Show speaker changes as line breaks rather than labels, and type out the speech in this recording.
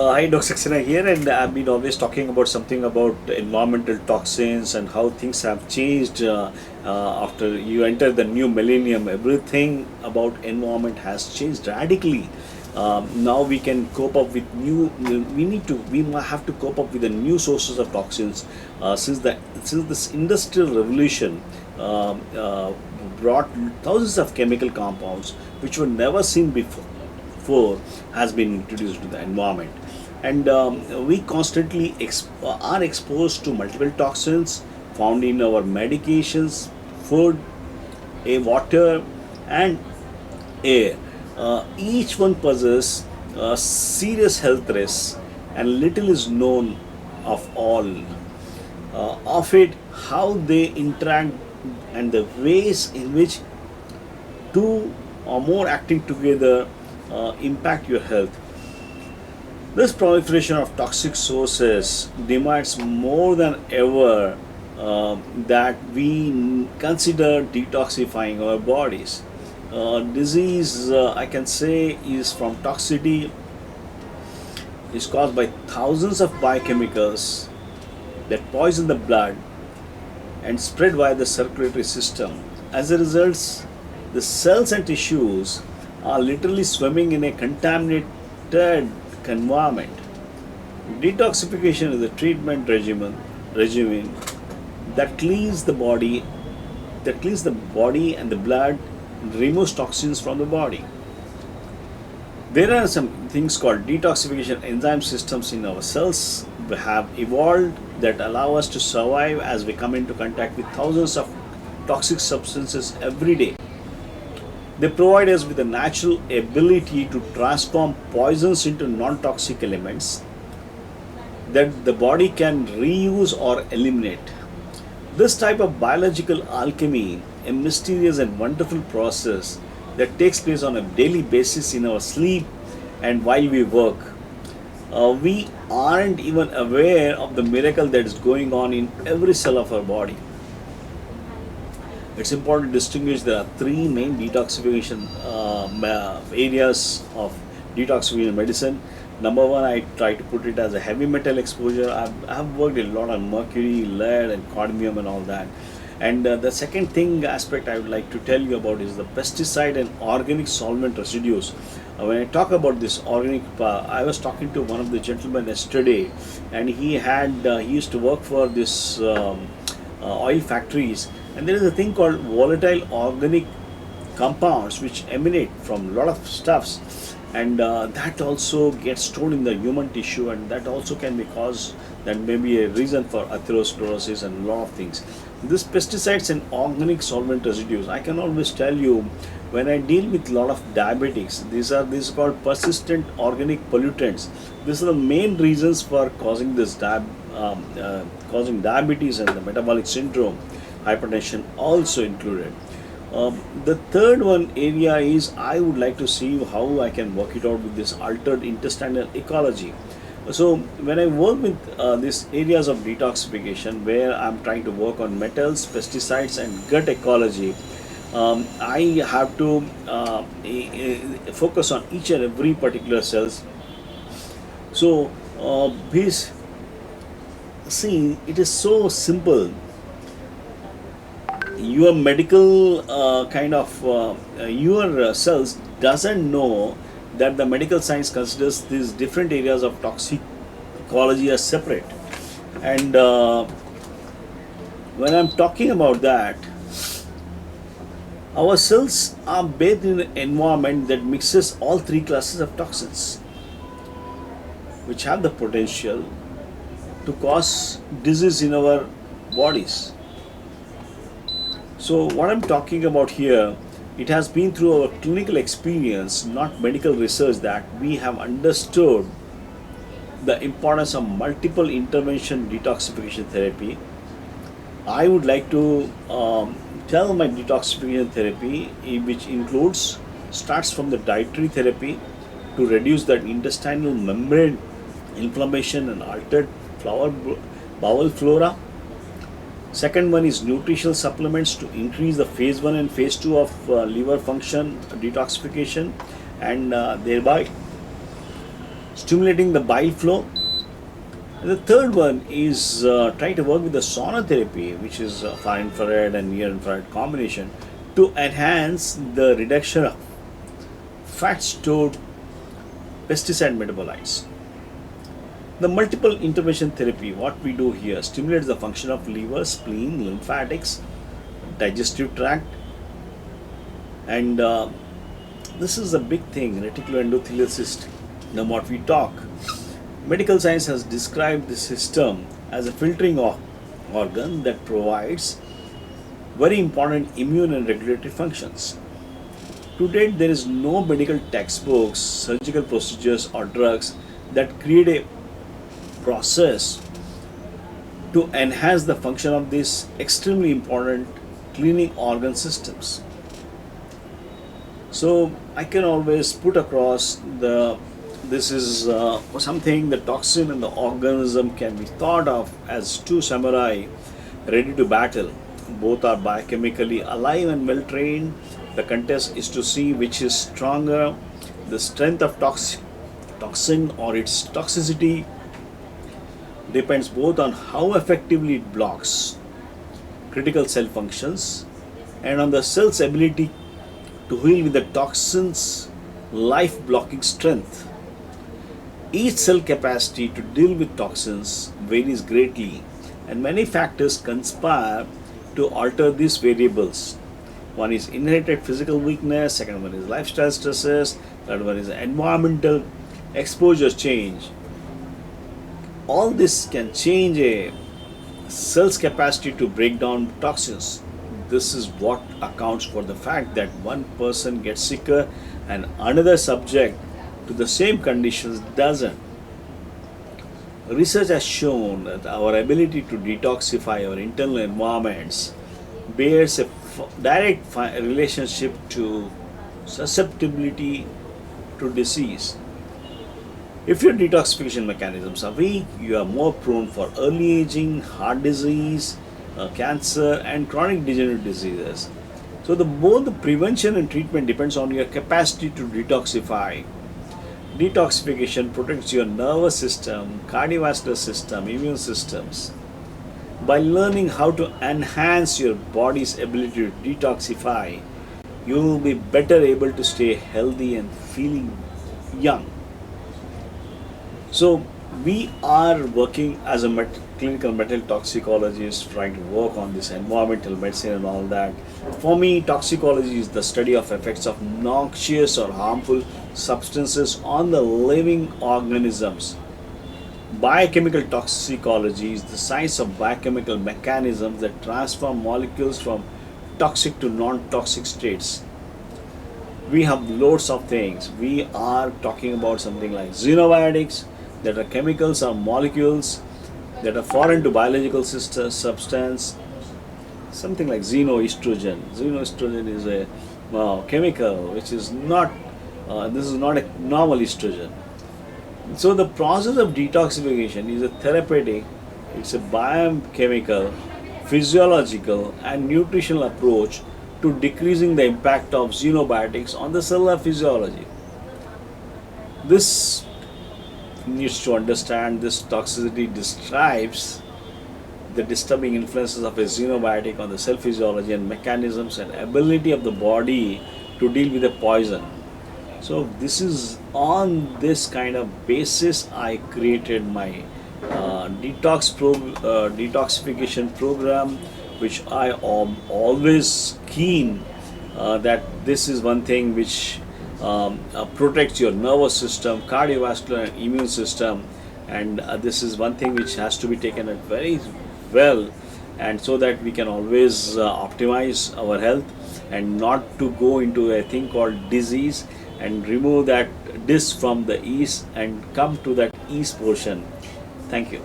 Hi, Dr. Saxena here, and I've been always talking about something about environmental toxins and how things have changed after you enter the new millennium. Everything about environment has changed radically. Now we can cope up with new. We have to cope up with the new sources of toxins since this industrial revolution brought thousands of chemical compounds which were never seen before has been introduced to the environment, and we constantly are exposed to multiple toxins found in our medications, food, water, and air. Each one poses serious health risks, and little is known of all of it, how they interact, and the ways in which two or more acting together impact your health. This proliferation of toxic sources demands more than ever that we consider detoxifying our bodies. Disease, I can say, is from toxicity, is caused by thousands of biochemicals that poison the blood and spread via the circulatory system. As a result, the cells and tissues are literally swimming in a contaminated environment. Detoxification is a treatment regimen that cleans the body and the blood, and removes toxins from the body. There are some things called detoxification enzyme systems in our cells we have evolved that allow us to survive as we come into contact with thousands of toxic substances every day. They provide us with a natural ability to transform poisons into non toxic elements that the body can reuse or eliminate. This type of biological alchemy, a mysterious and wonderful process that takes place on a daily basis in our sleep and while we work. We aren't even aware of the miracle that is going on in every cell of our body. It's important to distinguish there are three main detoxification areas of detoxification medicine. Number one, I try to put it as a heavy metal exposure. I've worked a lot on mercury, lead, and cadmium, and all that. And the second thing aspect I would like to tell you about is the pesticide and organic solvent residues. When I talk about this organic, I was talking to one of the gentlemen yesterday, and he used to work for this oil factories, and there is a thing called volatile organic compounds which emanate from a lot of stuffs, and that also gets stored in the human tissue, and that also can be cause that may be a reason for atherosclerosis and a lot of things. This pesticides and organic solvent residues, I can always tell you, when I deal with a lot of diabetics, these are called persistent organic pollutants. These are the main reasons for causing causing diabetes and the metabolic syndrome, hypertension also included. The third one area is I would like to see how I can work it out with this altered intestinal ecology. So when I work with these areas of detoxification, where I'm trying to work on metals, pesticides, and gut ecology, I have to focus on each and every particular cells. So please see, it is so simple. Your medical your cells doesn't know that the medical science considers these different areas of toxicology as separate, and when I'm talking about that, our cells are bathed in an environment that mixes all three classes of toxins which have the potential to cause disease in our bodies. So what I'm talking about here, it has been through our clinical experience, not medical research, that we have understood the importance of multiple intervention detoxification therapy. I would like to tell my detoxification therapy, which starts from the dietary therapy to reduce that intestinal membrane inflammation and altered bowel flora. Second one is nutritional supplements to increase the phase 1 and phase 2 of liver function detoxification, and thereby stimulating the bile flow. And the third one is try to work with the sonotherapy, which is far infrared and near infrared combination, to enhance the reduction of fat stored pesticide metabolites. The multiple intervention therapy, what we do here, stimulates the function of liver, spleen, lymphatics, digestive tract, and this is a big thing, reticuloendothelial cyst. Now, what we talk, medical science has described the system as a filtering organ that provides very important immune and regulatory functions. To date, there is no medical textbooks, surgical procedures, or drugs that create a process to enhance the function of these extremely important cleaning organ systems. So I can always put across the this is something, the toxin and the organism can be thought of as two samurai ready to battle. Both are biochemically alive and well trained. The contest is to see which is stronger. The strength of toxin or its toxicity depends both on how effectively it blocks critical cell functions and on the cell's ability to heal with the toxin's life blocking strength. Each cell capacity to deal with toxins varies greatly, and many factors conspire to alter these variables. One is inherited physical weakness, second one is lifestyle stresses, third one is environmental exposure change. All this can change a cell's capacity to break down toxins. This is what accounts for the fact that one person gets sicker and another subject to the same conditions doesn't. Research has shown that our ability to detoxify our internal environments bears a direct relationship to susceptibility to disease. If your detoxification mechanisms are weak, you are more prone for early aging, heart disease, cancer, and chronic degenerative diseases. So both the prevention and treatment depends on your capacity to detoxify. Detoxification protects your nervous system, cardiovascular system, immune systems. By learning how to enhance your body's ability to detoxify, you will be better able to stay healthy and feeling young. So we are working as a clinical metal toxicologist, trying to work on this environmental medicine and all that. For me, toxicology is the study of effects of noxious or harmful substances on the living organisms. Biochemical toxicology is the science of biochemical mechanisms that transform molecules from toxic to non-toxic states. We have loads of things. We are talking about something like xenobiotics, that are chemicals or molecules that are foreign to biological substance, something like xenoestrogen. Xenoestrogen is a chemical which is not, this is not a normal estrogen. So the process of detoxification is a therapeutic, it's a biochemical, physiological and nutritional approach to decreasing the impact of xenobiotics on the cellular physiology. This needs to understand this toxicity describes the disturbing influences of a xenobiotic on the cell physiology and mechanisms and ability of the body to deal with a poison. So this is on this kind of basis I created my detoxification program, which I am always keen that this is one thing which protects your nervous system, cardiovascular and immune system, and this is one thing which has to be taken at very well, and so that we can always optimize our health and not to go into a thing called disease and remove that dis from the east and come to that east portion. Thank you.